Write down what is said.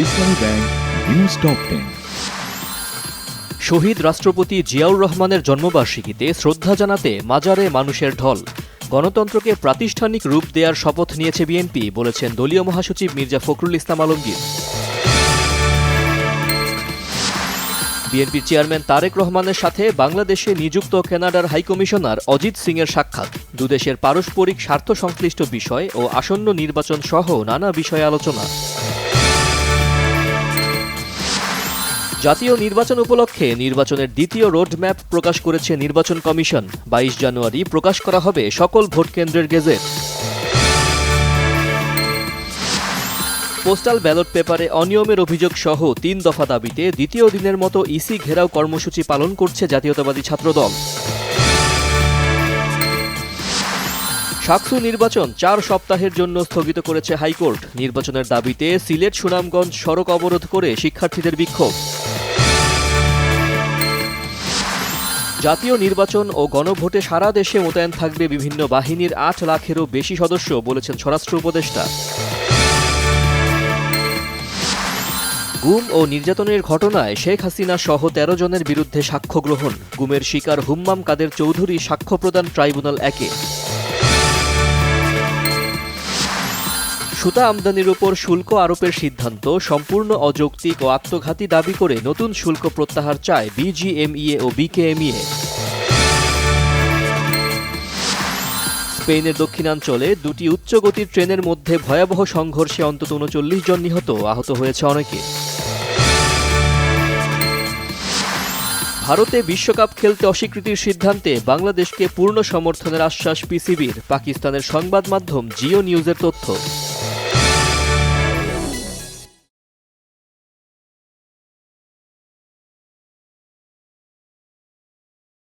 ইসলামী bank news top 10। শহীদ রাষ্ট্রপতি জিয়াউর রহমানের জন্মবার্ষিকীতে শ্রদ্ধা জানাতে মাজারে মানুষের ঢল। গণতন্ত্রকে প্রাতিষ্ঠানিক রূপ দেওয়ার শপথ নিয়েছে বিএনপি, বলেছেন দলীয় মহাসচিব মির্জা ফখরুল ইসলাম আলমগীর। বিএনপির চেয়ারম্যান তারেক রহমানের সাথে বাংলাদেশে নিযুক্ত কানাডার হাইকমিশনার অজিত সিংয়ের সাক্ষাৎ। দুদেশের পারস্পরিক স্বার্থ সংশ্লিষ্ট বিষয় ও আসন্ন নির্বাচন সহ নানা বিষয়ে আলোচনা। জাতীয় নির্বাচন উপলক্ষে নির্বাচনের দ্বিতীয় রোডম্যাপ প্রকাশ করেছে নির্বাচন কমিশন। 22 জানুয়ারি প্রকাশ করা হবে সকল ভোট কেন্দ্রের গেজেট। পোস্টাল ব্যালট পেপারে অনিয়মের অভিযোগ সহ 3 দফা দাবিতে দ্বিতীয় দিনের মতো ইসি ঘেরাও কর্মসূচি পালন করছে জাতীয়তাবাদী ছাত্রদল। সাকসু নির্বাচন 4 সপ্তাহের জন্য স্থগিত করেছে হাইকোর্ট। নির্বাচনের দাবিতে সিলেট সুনামগঞ্জ সড়ক অবরোধ করে শিক্ষার্থীদের বিক্ষোভ। জাতীয় নির্বাচন ও গণভোটে সারা দেশে মোতায়েন থাকবে বিভিন্ন বাহিনীর 8 লাখেরও বেশি সদস্য, বলেছেন স্বরাষ্ট্র উপদেষ্টা। গুম ও নির্যাতনের ঘটনায় শেখ হাসিনা সহ 13 জনের বিরুদ্ধে সাক্ষ্য গ্রহণ। গুমের শিকার হুম্মাম কাদের চৌধুরী সাক্ষ্য প্রদান ট্রাইব্যুনাল 1-এ। সুতা আমদানির উপর শুল্ক আরোপের সিদ্ধান্ত সম্পূর্ণ অযৌক্তিক ও আত্মঘাতী দাবি করে নতুন শুল্ক প্রত্যাহার চায় বিজিএমইএ ও বিকেএমইএ। স্পেনের দক্ষিণাঞ্চলে 2টি উচ্চগতির ট্রেনের মধ্যে ভয়াবহ সংঘর্ষে অন্তত 39 জন নিহত, আহত হয়েছে অনেকে। ভারতে বিশ্বকাপ খেলতে অস্বীকৃতির সিদ্ধান্তে বাংলাদেশকে পূর্ণ সমর্থনের আশ্বাস পিসিবির। পাকিস্তানের সংবাদ মাধ্যম জিও নিউজের তথ্য।